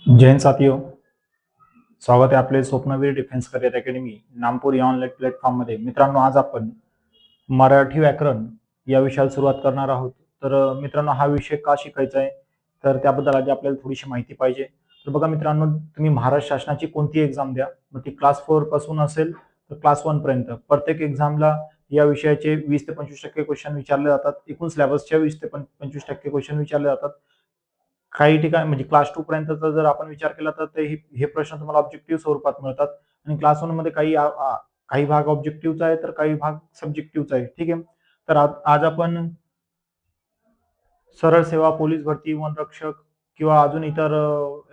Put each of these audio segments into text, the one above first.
जय हिंद साथियों, स्वागत आहे आपले स्वप्नवीर डिफेन्स करिअर अकॅडमी नामपूर या ऑनलाईन प्लॅटफॉर्ममध्ये. मित्रांनो, आज आपण मराठी व्याकरण या विषयाला सुरुवात करणार आहोत. तर मित्रांनो, हा विषय का शिकायचा आहे, तर त्याबद्दल आधी आपल्याला थोडीशी माहिती पाहिजे. तर बघा मित्रांनो, तुम्ही महाराष्ट्र शासनाची कोणती एक्झाम द्या, मग ती क्लास 4 पासून असेल तर क्लास 1 पर्यंत प्रत्येक एक्झामला या विषयाचे 20 ते 25% क्वेश्चन विचारले जातात. एकूण सिलेबसच्या 20 ते 25% क्वेश्चन विचारले जातात. काही ठिकाणी म्हणजे क्लास 2 पर्यंतचा जर आपण विचार केला तर ते हे प्रश्न तुम्हाला ऑब्जेक्टिव्ह स्वरूपात मिळतात आणि क्लास 1 मध्ये काही भाग ऑब्जेक्टिव्हचा आहे तर काही भाग सब्जेक्टिव्हचा आहे. ठीक आहे. तर आज आपण सरळ सेवा, पोलीस भरती, वनरक्षक किंवा अजून इतर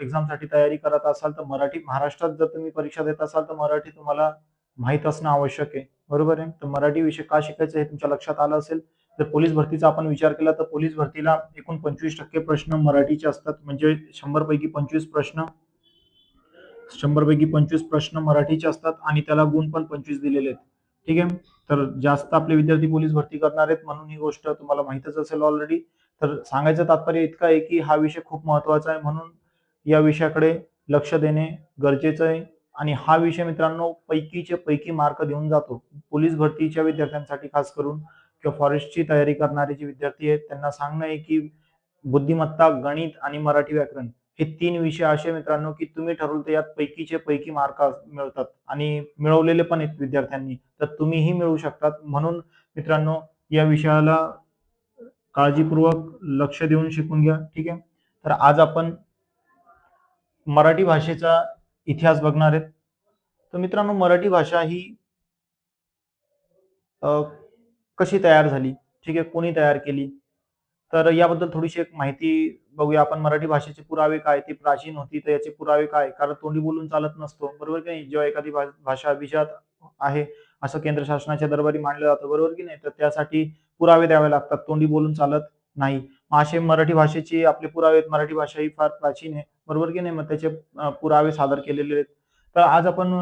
एक्झामसाठी तयारी करत असाल तर महाराष्ट्रात जर तुम्ही परीक्षा देत असाल तर मराठी तुम्हाला माहीत असणं आवश्यक आहे. बरोबर आहे. तर मराठी विषय का शिकायचा हे तुमच्या लक्षात आलं असेल. जर पोलीस भरतीचा आपण विचार केला तर पोलीस भरतीला एकूण 25% प्रश्न मराठीचे असतात. म्हणजे 100 पैकी 25 प्रश्न 100 पैकी 25 प्रश्न मराठीचे असतात आणि त्याला गुण पण 25 दिलेले आहेत. ठीक आहे. तर जास्त आपले विद्यार्थी पोलीस भरती करणार आहेत म्हणून ही गोष्ट तुम्हाला माहीतच असेल ऑलरेडी. तर सांगायचं तात्पर्य इतकं आहे की हा विषय खूप महत्त्वाचा आहे म्हणून या विषयाकडे लक्ष देणे गरजेचं आहे आणि हा विषय मित्रांनो पैकीचे पैकी मार्क देऊन जातो. पोलीस भरतीच्या विद्यार्थ्यांसाठी खास करून किंवा फॉरेस्टची तयारी करणारे जे विद्यार्थी आहेत त्यांना सांगणं आहे की बुद्धिमत्ता, गणित आणि मराठी व्याकरण हे 3 विषय असे मित्रांनो की तुम्ही ठरवलं तर यात पैकीचे पैकी मार्क मिळतात आणि मिळवलेले पण आहेत विद्यार्थ्यांनी. तर तुम्हीही मिळवू शकतात. म्हणून मित्रांनो या विषयाला काळजीपूर्वक लक्ष देऊन शिकून घ्या. ठीक आहे. तर आज आपण मराठी भाषेचा इतिहास बघणार आहेत. तर मित्रांनो मराठी भाषा ही अ, कशी तयार झाली? ठीक आहे. कोणी तयार केली? तर याबद्दल थोडीशी एक माहिती बघूया आपण. मराठी भाषेचे पुरावे काय? ती प्राचीन होती तर याचे पुरावे काय? कारण तोंडी बोलून चालत नसतो. बरोबर की नाही? जेव्हा एखादी भाषा अभिजात आहे असं केंद्र शासनाच्या दरबारी मानलं जातं. बरोबर की नाही? तर त्यासाठी पुरावे द्यावे लागतात. तोंडी बोलून चालत नाही. मग असे मराठी भाषेचे आपले पुरावे आहेत. मराठी भाषा ही फार प्राचीन आहे. बरोबर की नाही? मग त्याचे पुरावे सादर केलेले आहेत. तर आज आपण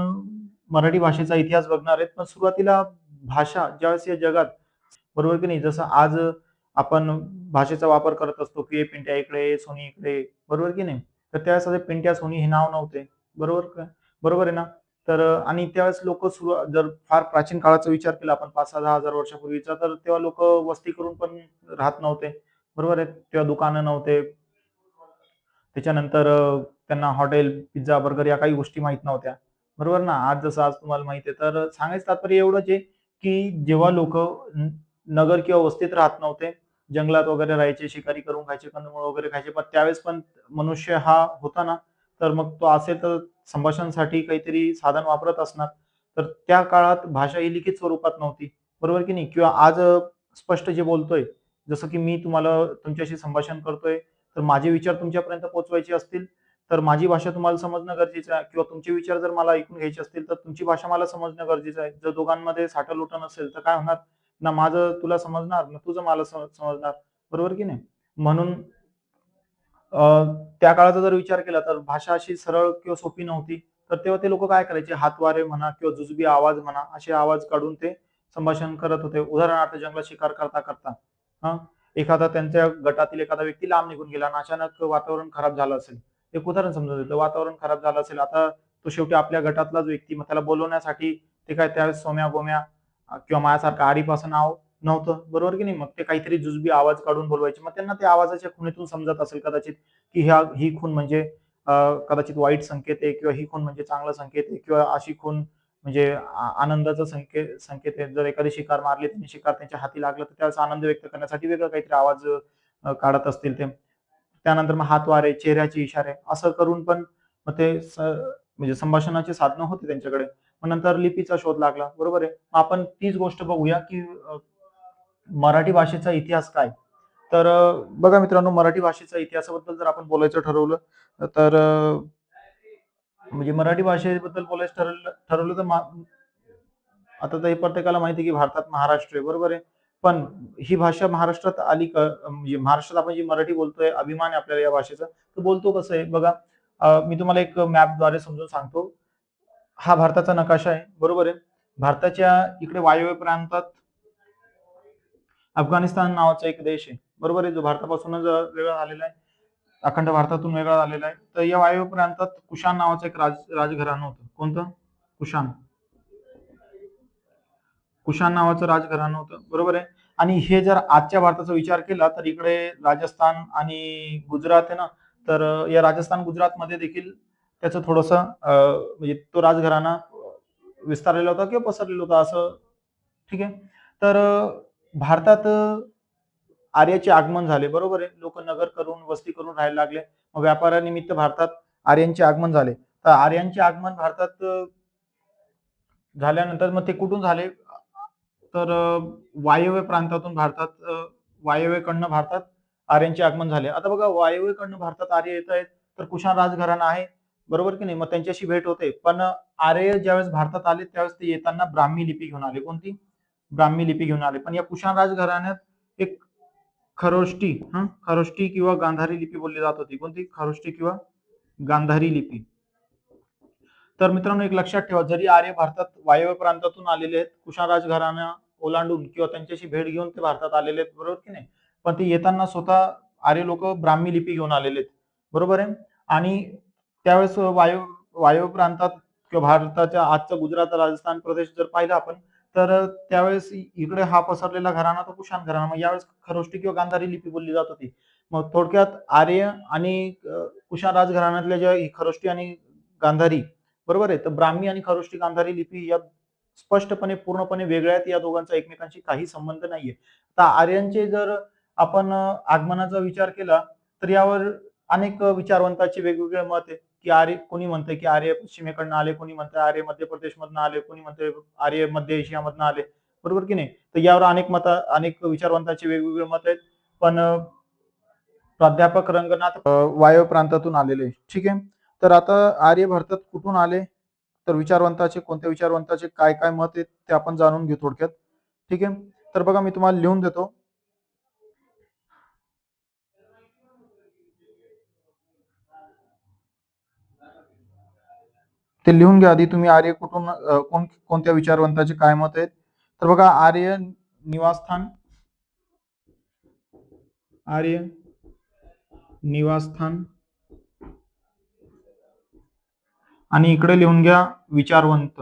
मराठी भाषेचा इतिहास बघणार आहेत. पण सुरुवातीला भाषा ज्यावेळेस या जगात बरोबर की नाही? जसं आज आपण भाषेचा वापर करत असतो, की "ए पिंट्या इकडे ये, सोनी इकडे ये." बरोबर की नाही? तर त्यावेळेस असे पिंट्या, सोनी हे नाव नव्हते. बरोबर का? बरोबर आहे ना? तर आणि त्यावेळेस लोकं जर फार प्राचीन काळाचा विचार केला आपण 5,000-10,000 वर्षापूर्वीचा, तर तेव्हा लोकं वस्ती करून पण राहत नव्हते. बरोबर आहे? तेव्हा दुकानं नव्हते. त्याच्यानंतर त्यांना हॉटेल, पिझ्झा, बर्गर या काही गोष्टी माहीत नव्हत्या. बरोबर ना? आज तुम्हाला माहिती आहे. तर सांगायचं तात्पर्य एवढंच आहे, की जेव्हा लोकं नगर किंवा वस्तीत राहत नव्हते, जंगलात वगैरे राहायचे, शिकारी करून खायचे, कंदमुळं वगैरे खायचे. पण त्यावेळेस पण मनुष्य हा होता ना, तर मग तो असेल तर संभाषणासाठी काहीतरी साधन वापरत असणार. तर त्या काळात भाषा ही लिखित स्वरूपात नव्हती. बरोबर की नाही? किंवा आज स्पष्ट जे बोलतोय, जसं की मी तुम्हाला तुमच्याशी संभाषण करतोय, तर माझे विचार तुमच्यापर्यंत पोहोचवायचे असतील, तर माझी भाषा तुम्हाला समजणं गरजेचं आहे किंवा तुमचे विचार जर मला ऐकून घ्यायचे असतील, तर तुमची भाषा मला समजणं गरजेचं आहे. जर दोघांमध्ये साठं-लोटं नसेल, तर काय होणार? ना माझं तुला समजणार, ना तुझं मला समजणार. बरोबर की नाही? म्हणून अ, त्या काळाचा जर विचार केला, तर भाषा अशी सरळ किंवा सोपी नव्हती. तर तेव्हा ते लोकं काय करायचे, हातवारे म्हणा किंवा जुजबी आवाज म्हणा, असे आवाज काढून ते संभाषण करत होते. उदाहरणार्थ जंगलात शिकार करता-करता हां, एखादा त्यांच्या गटातील एखादा व्यक्ती लांब निघून गेला आणि अचानक वातावरण खराब झालं असेल. एक उदाहरण समजून घेतलं, वातावरण खराब झालं असेल. आता तो शेवटी आपल्या गटातलाच व्यक्ती, मग त्याला बोलवण्यासाठी ते काय त्यावेळेस सोम्या-गोम्या किंवा माझ्यासारखं आरिफ असं नाव नव्हतं. बरोबर की नाही? मग ते काहीतरी जुजबी आवाज काढून बोलवायचे. मग त्यांना त्या आवाजाच्या खुणेतून समजत असेल कदाचित, की ही खूण म्हणजे अ, कदाचित वाईट संकेत आहे किंवा ही खूण म्हणजे चांगला संकेत आहे किंवा अशी खूण म्हणजे आनंदाचा संकेत आहे. जर एखादी शिकार मारली, त्यांनी शिकार त्यांच्या हाती लागलं, तर त्यावेळेस आनंद व्यक्त करण्यासाठी वेगळा काहीतरी आवाज काढत असतील ते. त्यानंतर मग हातवारे, चेहऱ्याचे इशारे असं करून पण मग ते म्हणजे संभाषणाची साधनं होती त्यांच्याकडे. मग नंतर लिपीचा शोध लागला. बरोबर आहे. मग आपण तीच गोष्ट बघूया, की मराठी भाषेचा इतिहास काय? तर बघा मित्रांनो, मराठी भाषेच्या इतिहासाबद्दल जर आपण बोलायचं ठरवलं, तर म्हणजे मराठी भाषेबद्दल बोलायचं ठरवलं तर आता तर हे प्रत्येकाला माहिती आहे, की भारतात महाराष्ट्र आहे, बरोबर आहे. पण ही भाषा महाराष्ट्रात आली म्हणजे महाराष्ट्रात आपण जी मराठी बोलतोय, अभिमान आहे आपल्याला या भाषेचा. तर बोलतो कसं आहे बघा, मी तुम्हाला एक मॅपद्वारे समजून सांगतो. हा भारताचा नकाशा आहे, बरोबर आहे. भारताच्या इकडे वायव्य प्रांतात अफगाणिस्तान नावाचा एक देश आहे, बरोबर आहे, जो भारतापासूनच वेगळा झालेला आहे. अखंड भारतातून वेगळा झालेला आहे. तर या वायव्य प्रांतात कुशाण नावाचं एक राजघराणं होतं. कोणतं? कुशाण. कुशाण नावाचं राजघराणं होतं, बरोबर आहे. आणि हे जर आजच्या भारताचा विचार केला तर इकडे राजस्थान आणि गुजरात आहे ना, तर या राजस्थान गुजरातमध्ये देखील त्याचं थोडंसं म्हणजे तो राजघराणा विस्तारलेला होता किंवा पसरलेला होता असं, ठीक आहे. तर भारतात आर्याचे आगमन झाले, बरोबर आहे. लोक नगर करून वस्ती करून राहायला लागले. मग व्यापारानिमित्त भारतात आर्यांचे आगमन झाले. तर आर्यांचे आगमन भारतात झाल्यानंतर मग ते कुठून झाले? तर वायव्य प्रांतातून भारतात वायव्येकडनं भारतात आर्यांचे आगमन झाले. आता बघा वायव्येकडनं भारतात आर्य येत आहेत, तर कुशाण राजघराणा आहे, बरोबर की नाही? मग त्यांच्याशी भेट होते. पण आर्य ज्यावेळेस भारतात आले त्यावेळेस ते येताना ब्राह्मी लिपी घेऊन आले. कोणती? ब्राह्मी लिपी घेऊन आले. पण या कुशाण राजघराण्यात एक खरोष्टी किंवा गांधारी लिपी बोलली जात होती. कोणती? खरोष्टी किंवा गांधारी लिपी. तर मित्रांनो एक लक्षात ठेवा, जरी आर्य भारतात वायव्य प्रांतातून आलेले आहेत, कुशाण राजघराणा ओलांडून किंवा त्यांच्याशी भेट घेऊन ते भारतात आलेले आहेत, बरोबर की नाही? पण ते येताना स्वतः आर्य लोक ब्राह्मी लिपी घेऊन आलेले आहेत, बरोबर आहे. आणि त्यावेळेस वायव्य प्रांतात किंवा भारताच्या आजचा गुजरात राजस्थान प्रदेश जर पाहिला आपण, तर त्यावेळेस इकडे हा पसरलेला घराणा तो कुशाण घराणा. मग यावेळेस खरोष्टी किंवा गांधारी लिपी बोलली जात होती. मग थोडक्यात आर्य आणि कुशाण राजघराण्यातल्या ज्या खरोष्टी आणि गांधारी, बरोबर आहे. तर ब्राह्मी आणि खरोष्टी गांधारी लिपी या स्पष्टपणे पूर्णपणे वेगळ्या आहेत. या दोघांचा एकमेकांशी काही संबंध नाहीये. आता आर्यांचे जर आपण आगमनाचा विचार केला तर यावर अनेक विचारवंताचे वेगवेगळे मत आहे, की आर्य कोणी म्हणतंय की आर्य पश्चिमेकडनं आले, कोणी म्हणतंय आर्य मध्य प्रदेशमधनं आले, कोणी म्हणतंय आर्य मध्य एशियामधनं आले, बरोबर की नाही? तर यावर अनेक विचारवंताचे वेगवेगळे मत आहेत. पण प्राध्यापक रंगनाथ वायव्य प्रांतातून आलेले, ठीक आहे. तर आता आर्य भारतात कुठून आले? तर कोणत्या विचारवंताचे काय काय मत आहेत ते आपण जाणून घेऊ थोडक्यात, ठीक आहे. तर बघा मी तुम्हाला लिहून देतो. ते लिहून घ्या आधी तुम्ही, आर्य कुठून कोणत्या विचारवंताचे काय मत आहेत. तर बघा आर्य निवासस्थान आणि इकडे लिहून घ्या विचारवंत,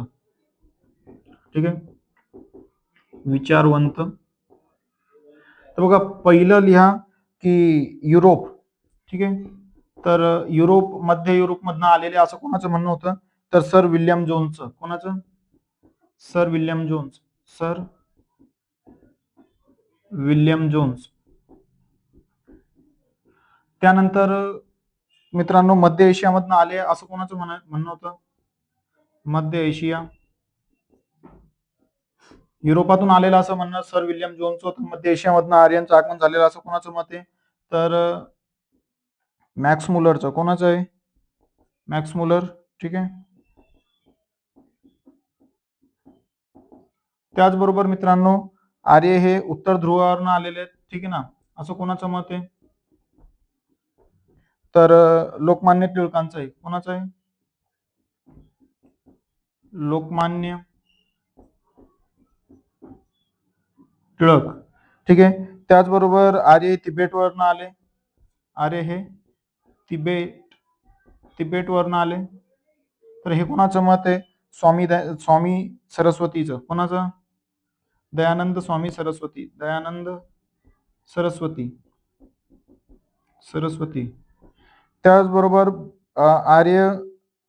ठीक आहे. विचारवंत. तर बघा पहिलं लिहा की युरोप, ठीक आहे. तर मध्य युरोप मधनं आलेले असं कोणाचं म्हणणं होतं? तर सर विल्यम जोन्सचं. कोणाचं? Sir William Jones. Sir William Jones. त्यानंतर मित्रांनो मध्य एशियामधनं आले असं कोणाचं म्हणणं होतं? मध्य एशिया, युरोपातून आलेलं असं म्हणणं सर विल्यम जोन्स होतं. मध्य एशियामधनं आर्यांचं आगमन झालेलं असं कोणाचं मत आहे? तर मॅक्स मुलरचं. कोणाचं आहे? मॅक्स मुलर, ठीक आहे. त्याचबरोबर मित्रांनो आर्य हे उत्तर ध्रुवावरून आलेले आहेत, ठीक आहे ना, असं कोणाचं मत आहे? तर लोकमान्य टिळकांचं आहे. कोणाचं आहे? लोकमान्य टिळक, ठीक आहे. त्याचबरोबर आर्य हे तिबेटवरनं आले. आर्य हे तिबेटवरनं आले. तर हे कोणाचं मत आहे? स्वामी सरस्वतीचं. कोणाचं? दयानंद स्वामी सरस्वती. दयानंद सरस्वती. त्याचबरोबर आर्य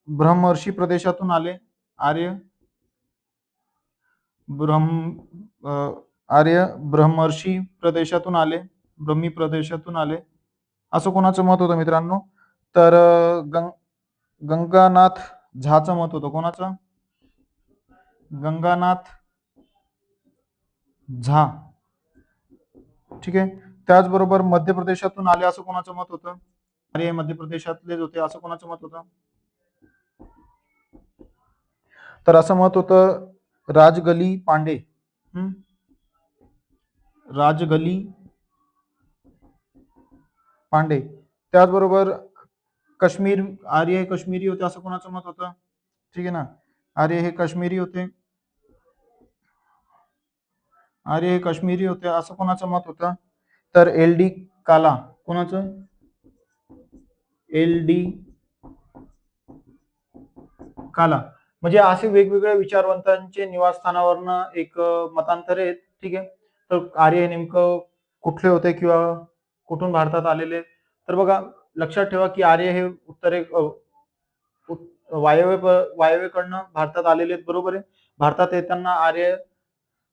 ब्रह्मर्षी प्रदेशातून आले. आर्य ब्रह्मर्षी प्रदेशातून आले. ब्रह्मी प्रदेशातून आले असं कोणाचं मत होतं मित्रांनो? तर गंगानाथ झाचं मत होतं. कोणाचं? गंगानाथ झा, ठीक आहे. त्याचबरोबर मध्य प्रदेशातून आले असं कोणाचं मत होतं? आर्य मध्य प्रदेशातलेच होते असं कोणाचं मत होतं? तर असं मत होतं राजगली पांडे. राजगली पांडे. त्याचबरोबर आर्य हे काश्मीरी होते असं कोणाचं मत होतं? ठीक आहे ना, आर्य हे काश्मीरी होते. असं कोणाचं मत होतं? तर एल डी काला. कोणाचं? LD काला. म्हणजे असे वेगवेगळ्या विचारवंतांचे निवासस्थानावरनं एक मतांतर आहेत. ठीक आहे. तर आर्य हे नेमकं कुठले होते किंवा कुठून भारतात आलेले? तर बघा, लक्षात ठेवा की आर्य हे वायव्येकडनं भारतात आलेले आहेत. बरोबर आहे. भारतात येताना आर्य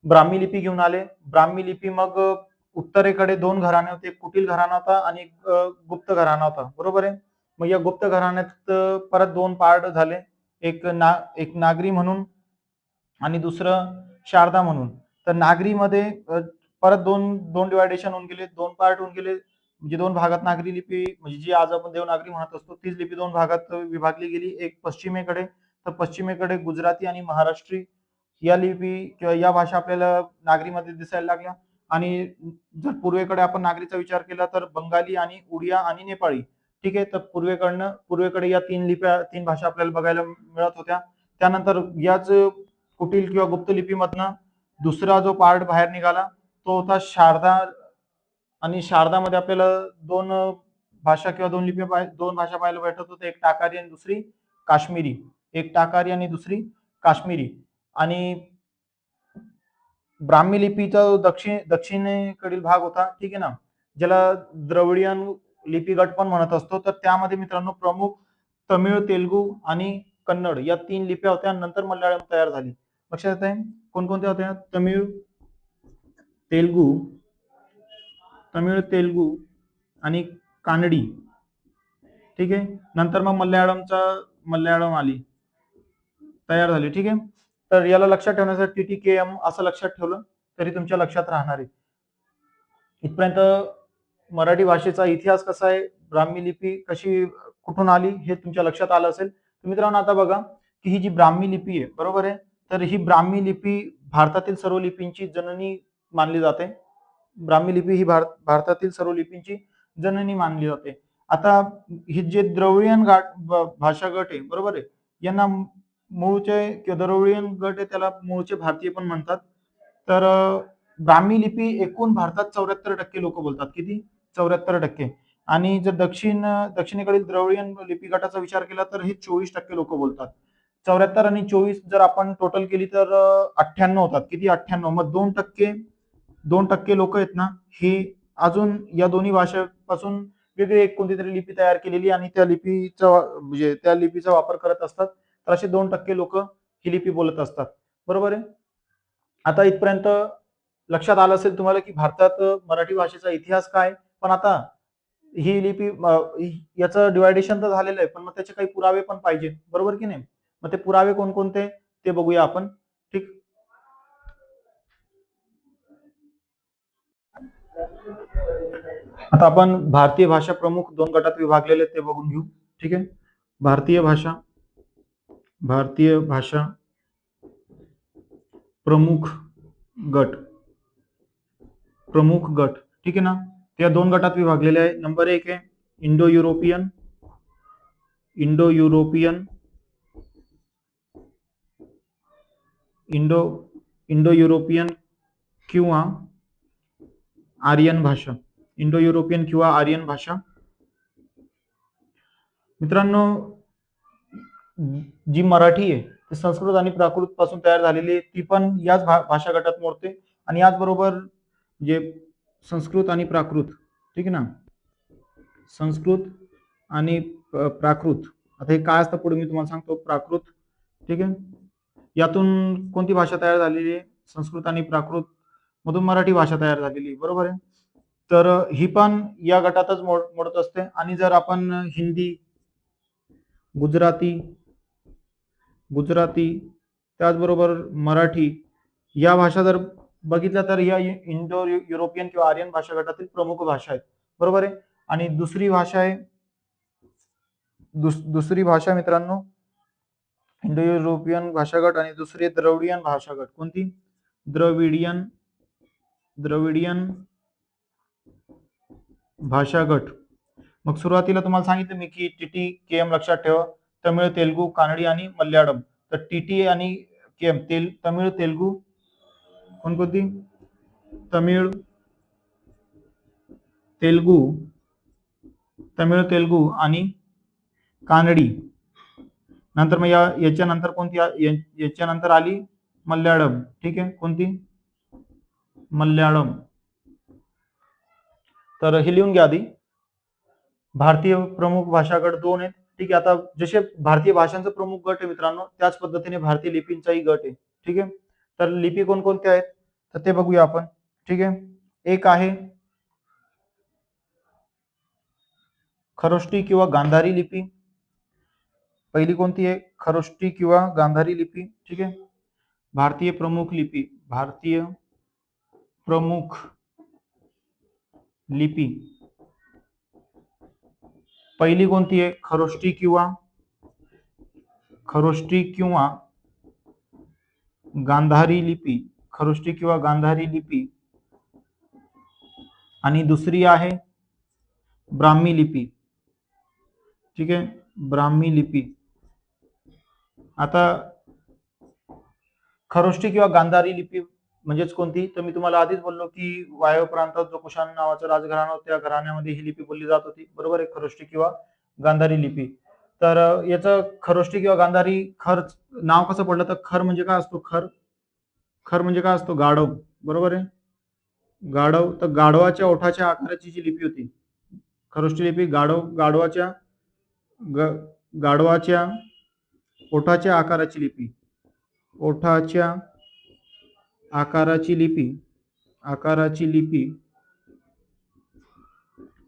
ब्राह्मी लिपी घेऊन आले. ब्राह्मी लिपी मग उत्तरेकडे दोन घराणे होते. एक कुटिल घराणा होता आणि एक गुप्त घराणा होता. बरोबर आहे. मग या गुप्त घराण्यात परत दोन पार्ट झाले. एक नागरी म्हणून आणि दुसरं शारदा म्हणून. तर नागरीमध्ये परत दोन दोन डिवायडेशन होऊन गेले, दोन पार्ट होऊन गेले. म्हणजे दोन भागात नागरी लिपी, म्हणजे जी आज आपण देवनागरी म्हणत असतो, तीच लिपी दोन भागात विभागली गेली. एक पश्चिमेकडे, तर पश्चिमेकडे गुजराती आणि महाराष्ट्री या लिपी किंवा या भाषा आपल्याला नागरीमध्ये दिसायला लागल्या. आणि जर पूर्वेकडे आपण नागरीचा विचार केला तर बंगाली आणि उडिया आणि नेपाळी. ठीक आहे. तर पूर्वेकडे या तीन भाषा आपल्याला बघायला मिळत होत्या. त्यानंतर याच कुटील किंवा गुप्त लिपीमधनं दुसरा जो पार्ट बाहेर निघाला तो होता शारदा. आणि शारदामध्ये आपल्याला दोन भाषा किंवा दोन भाषा पाहायला भेटत होत्या. एक टाकारी आणि दुसरी काश्मीरी. एक टाकारी आणि दुसरी काश्मीरी. आणि ब्राह्मी लिपीचा जो दक्षिणेकडील भाग होता, ठीक आहे ना, ज्याला द्रविडियन लिपी गट पण म्हणत असतो, तर त्यामध्ये मित्रांनो प्रमुख तमिळ, तेलुगू आणि कन्नड या तीन लिप्या होत्या. नंतर मल्याळम तयार झाली. लक्षात येत आहे कोणकोणत्या होत्या? तेलुगू तमिळ, तेलुगू आणि कानडी. ठीक आहे. नंतर मग मल्याळम आली, तयार झाली. ठीक आहे. तर याला लक्षात ठेवण्यासाठी TTKM असं लक्षात ठेवलं तरी तुमच्या लक्षात राहणार आहे. इथपर्यंत मराठी भाषेचा इतिहास कसा आहे, ब्राह्मी लिपी कशी कुठून आली हे तुमच्या लक्षात आलं असेल. तर मित्रांनो आता बघा की ही जी ब्राह्मी लिपी आहे, बरोबर आहे, तर ही ब्राह्मी लिपी भारतातील सर्व लिपींची जननी मानली जाते. ब्राह्मी लिपी ही भारतातील सर्व लिपींची जननी मानली जाते. आता ही जे द्रविडियन भाषा गट आहे, बरोबर आहे, यांना मूळचे किंवा द्रविडियन गट आहे त्याला मूळचे भारतीय पण म्हणतात. तर ब्राह्मी लिपी एकूण भारतात 74% लोक बोलतात. किती? 74%. आणि जर दक्षिणेकडील द्रविडियन लिपी गटाचा विचार केला तर हे 24% लोक बोलतात. 74 आणि 24 जर आपण टोटल केली तर 98 होतात. किती? 98. मग 2% लोक आहेत ना, ही अजून या दोन्ही भाषेपासून वेगळी एक कोणती तरी लिपी तयार केलेली आणि त्या लिपीचा वापर करत असतात. तर असे 2% लोक ही लिपी बोलत असतात. बरोबर आहे. आता इथपर्यंत लक्षात आलं असेल तुम्हाला की भारतात मराठी भाषेचा इतिहास काय. पण आता ही लिपी याचं डिवायडेशन तर झालेलं आहे, पण मग त्याचे काही पुरावे पण पाहिजे. बरोबर की नाही? मग ते पुरावे कोणकोणते ते बघूया आपण. ठीक. आता आपण भारतीय भाषा प्रमुख दोन गटात विभागलेले ते बघून घेऊ. ठीक आहे. भारतीय भाषा प्रमुख गट. ठीक आहे ना. त्या दोन गटात विभागलेले आहे. नंबर 1 आहे इंडो युरोपियन किंवा आर्यन भाषा. मित्रांनो, जी मराठी आहे ती संस्कृत आणि प्राकृत पासून तयार झालेली आहे. ती पण याच भाषा गटात मोडते. आणि याचबरोबर जे संस्कृत आणि प्राकृत, ठीक आहे ना, संस्कृत आणि प्राकृत. आता हे काय असतं पुढे मी तुम्हाला सांगतो. प्राकृत. ठीक आहे. यातून कोणती भाषा तयार झालेली आहे? संस्कृत आणि प्राकृत मधून मराठी भाषा तयार झालेली आहे. बरोबर आहे. तर ही पण या गटातच मोडत असते. आणि जर आपण हिंदी, गुजराती त्याचबरोबर मराठी या भाषा जर बघितल्या तर या इंडो युरोपियन किंवा आर्यन भाषा गटातील प्रमुख भाषा आहेत. बरोबर आहे. आणि दुसरी भाषा मित्रांनो इंडो युरोपियन भाषा गट आणि दुसरी द्रविडियन भाषा गट. कोणती? द्रविडियन भाषा गट. मग सुरुवातीला तुम्हाला सांगितलं मी की TTKM लक्षात ठेवा. तमिळ, तेलुगू, कानडी आणि मल्याळम. तर TT आणि KM तमिळ, तेलुगू कोणकोणती? तमिळ, तेलुगू आणि कानडी. नंतर मग याच्यानंतर कोणती याच्यानंतर आली मल्याळम. ठीक आहे, कोणती मल्याळम. तर हे लिहून घ्या आधी. भारतीय प्रमुख भाषा गट 2 आहेत. ठीक आहे, आता जसे भारतीय भाषांचा प्रमुख गट आहे मित्रांनो, त्याच पद्धतीने भारतीय लिपींचाही गट आहे. ठीक आहे, तर लिपी कोणकोणत्या आहेत तर ते बघूया आपण. ठीक आहे, एक आहे खरोष्टी किंवा गांधारी लिपी. पहिली कोणती आहे खरोष्टी किंवा गांधारी लिपी. ठीक आहे, भारतीय प्रमुख लिपी. भारतीय प्रमुख लिपी पहिली कोणती आहे खरोष्टी किंवा गांधारी लिपी. खरोष्टी किंवा गांधारी लिपी. आणि दुसरी आहे ब्राह्मी लिपी. ठीक आहे, ब्राह्मी लिपी. आता खरोष्टी किंवा गांधारी लिपी म्हणजेच कोणती तर मी तुम्हाला आधीच बोललो की वायव्य प्रांतात जो कुशाण नावाचा राजघराणा होता त्या घराण्यामध्ये ही लिपी बोलली जात होती. बरोबर आहे, खरोष्टी किंवा गांधारी लिपी. तर याचं खरोष्टी किंवा गांधारी खर नाव कसं पडलं तर खर म्हणजे काय असतो खर म्हणजे काय असतो गाढव. बरोबर आहे, गाढव. तर गाढवाच्या ओठाच्या आकाराची जी लिपी होती खरोष्टी लिपी गाढवाच्या ओठाच्या आकाराची लिपी. ओठाच्या आकाराची लिपी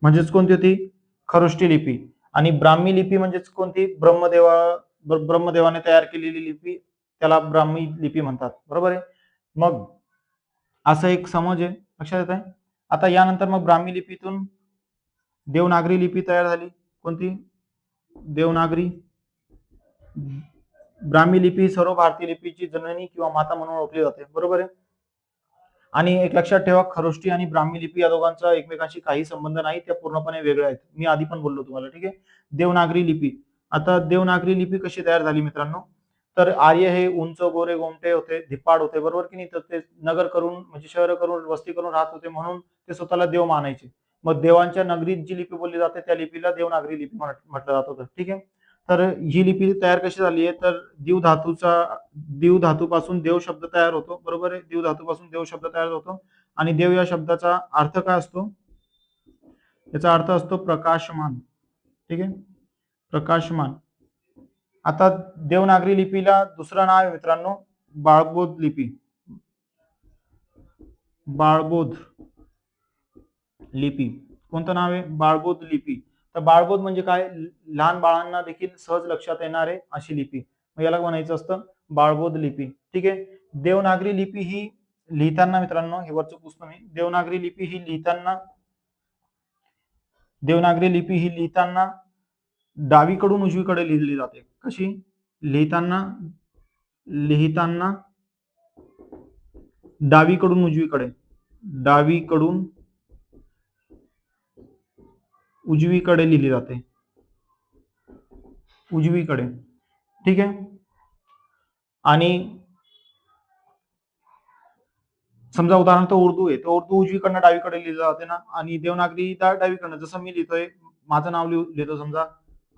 म्हणजेच कोणती होती खरोष्टी लिपी. आणि ब्राह्मी लिपी म्हणजेच कोणती ब्रह्मदेवाने तयार केलेली लिपी त्याला ब्राह्मी लिपी म्हणतात. बरोबर आहे, मग असा एक समज आहे, लक्षात येत आहे. आता यानंतर मग ब्राह्मी लिपीतून देवनागरी लिपी तयार झाली. कोणती देवनागरी. ब्राह्मी लिपी सर्व भारतीय लिपीची जननी किंवा माता म्हणून ओळखली जाते. बरोबर आहे, आणि एक लक्षात ठेवा खरोष्टी आणि ब्राह्मी लिपी या दोघांचा एकमेकांशी काही संबंध नाही, त्या पूर्णपणे वेगळ्या आहेत. मी आधी पण बोललो तुम्हाला. ठीक आहे, देवनागरी लिपी. आता देवनागरी लिपी कशी तयार झाली मित्रांनो तर आर्य हे उंच गोरे गोमटे होते, धिप्पाड होते. बरोबर की नाही, तर ते नगर करून म्हणजे शहर करून वस्ती करून राहत होते म्हणून ते स्वतःला देव मानायचे. मग देवांच्या नगरीत जी लिपी बोलली जाते त्या लिपीला देवनागरी लिपी म्हटलं जात होतं. ठीक आहे, तर ही लिपी तयार कशी झाली आहे तर दीव धातूपासून देव शब्द तयार होतो. बरोबर आहे, दीव धातूपासून देव शब्द तयार होतो. आणि देव या शब्दाचा अर्थ काय असतो याचा अर्थ असतो प्रकाशमान. ठीक आहे, प्रकाशमान. आता देवनागरी लिपीला दुसरं नाव आहे मित्रांनो बाळबोध लिपी. बाळबोध लिपी. कोणतं नाव आहे बाळबोध लिपी. तर बाळबोध म्हणजे काय लहान बाळांना देखील सहज लक्षात येणारे अशी लिपी, मग याला म्हणायचं असतं बाळबोध लिपी. ठीक आहे, देवनागरी लिपी ही लिहिताना मित्रांनो हे वरचं पुस्तक मी देवनागरी लिपी ही लिहिताना डावीकडून उजवीकडे लिहिली जाते. कशी लिहिताना डावीकडून उजवीकडे लिहिली जाते. उजवीकडे. ठीक आहे, आणि समजा उदाहरणार्थ उर्दू आहे तर उर्दू उजवीकडनं डावीकडे लिहिलं जाते ना, आणि देवनागरी डावीकडनं. जसं मी लिहितोय माझं नाव लिहितो समजा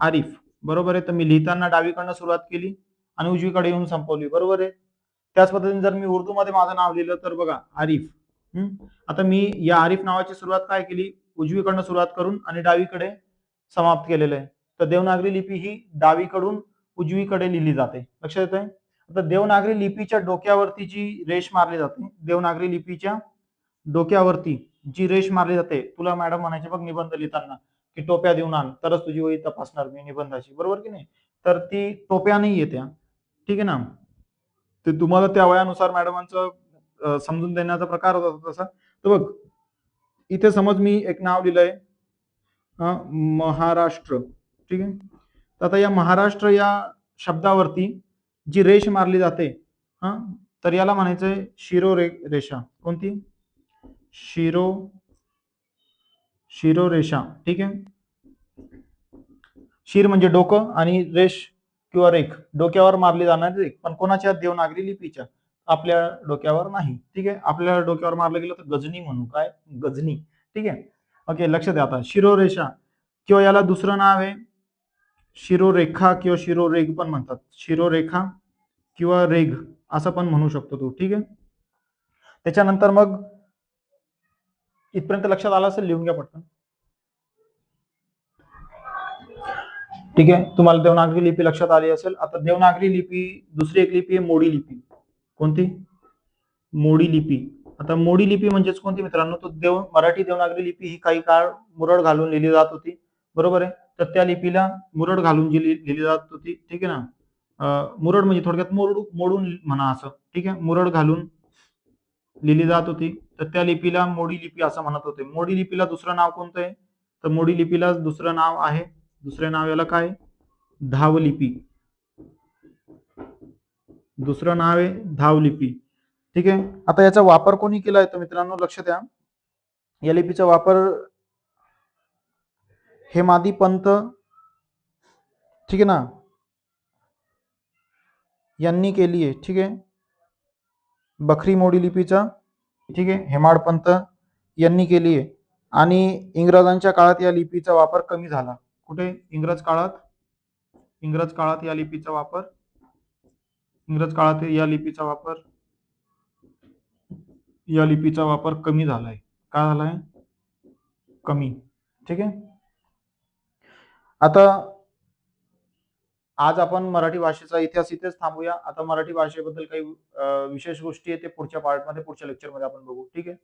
आरिफ. बरोबर आहे, तर मी लिहिताना डावीकडनं सुरुवात केली आणि उजवीकडे येऊन संपवली. बरोबर आहे, त्याच पद्धतीने जर मी उर्दू मध्ये माझं नाव लिहिलं तर बघा आरिफ. आता मी या आरिफ नावाची सुरुवात काय केली उजवीकडनं सुरुवात करून आणि डावीकडे समाप्त केलेलं आहे. तर देवनागरी लिपी ही डावीकडून उजवीकडे लिहिली जाते. लक्षात येतंय. आता देवनागरी लिपीच्या डोक्यावरती जी रेष मारली जाते देवनागरी लिपीच्या डोक्यावरती जी रेष मारली जाते, तुला मॅडम म्हणायचे बघ निबंध लिहिताना की टोप्या देऊन आण तरच तुझी वही तपासणार मी निबंधाची. बरोबर की नाही, तर ती टोप्या नाही येत्या. ठीक आहे ना, ते तुम्हाला त्या वयानुसार मॅडमांचं समजून देण्याचा प्रकार होता तसा. तर बघ इथे समज मी एक नाव लिहिलंय महाराष्ट्र. ठीक आहे, तर आता या महाराष्ट्र या शब्दावरती जी रेष मारली जाते तर याला म्हणायचंय शिरोरेषा. कोणती शिरोरेषा. ठीक आहे, शिर म्हणजे डोकं आणि रेष किंवा रेख डोक्यावर मारली जाणारी रेख, पण कोणाच्या देवनागरी लिपीच्या आपल्या डोक्यावर नाही. ठीक आहे, आपल्या डोक्यावर मारलं गेलं तर गजनी म्हणू. काय गजनी. ठीक आहे, ओके लक्षात द्या. आता शिरोरेषा किंवा याला दुसरं नाव आहे शिरोरेखा किंवा शिरोरेघ पण म्हणतात. शिरोरेखा किंवा रेघ असं पण म्हणू शकतो तू. ठीक आहे. त्याच्यानंतर मग इथपर्यंत लक्षात आलं असेल, लिहून घ्या पटकन. ठीक आहे. तुम्हाला देवनागरी लिपी लक्षात आली असेल. आता देवनागरी लिपी दुसरी एक लिपी आहे मोडी लिपी. कोणती? मोडी लिपी. आता मोडी लिपी म्हणजेच कोणती मित्रांनो? तो मराठी देवनागरी लिपी ही काही काळ मुरड घालून लिहिली जात होती. बरोबर आहे. तर त्या लिपीला मुरड घालून जी लिहिली जात होती, ठीक आहे ना. मुरड म्हणजे थोडक्यात मोडून म्हणा असं. ठीक आहे. मुरड घालून लिहिली जात होती. तर त्या लिपीला मोडी लिपी असं म्हणत होते. मोडी लिपीला दुसरं नाव कोणतं आहे? तर मोडी लिपीला दुसरं नाव आहे, दुसरे नाव याला काय? धावलिपी. दुसरं नाव आहे धावलिपी. ठीक आहे. आता याचा वापर कोणी केलाय तर मित्रांनो लक्ष द्या. या लिपीचा वापर हेमादी पंत, ठीक आहे ना, यांनी केली आहे. ठीक आहे. बखरी मोडी लिपीचा, ठीक आहे, हेमाडपंत यांनी केली आहे. आणि इंग्रजांच्या काळात या लिपीचा वापर कमी झाला. कुठे? इंग्रज काळात या लिपीचा वापर कमी झालाय. काय झालाय? कमी. ठीक आहे. आता आज आपण मराठी भाषेचा इतिहास इथेच थांबूया. आता मराठी भाषेबद्दल काही विशेष गोष्टी आहेत ते पुढच्या पार्टमध्ये, पुढच्या लेक्चरमध्ये आपण बघू. ठीक आहे.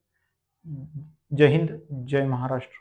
जय हिंद, जय महाराष्ट्र.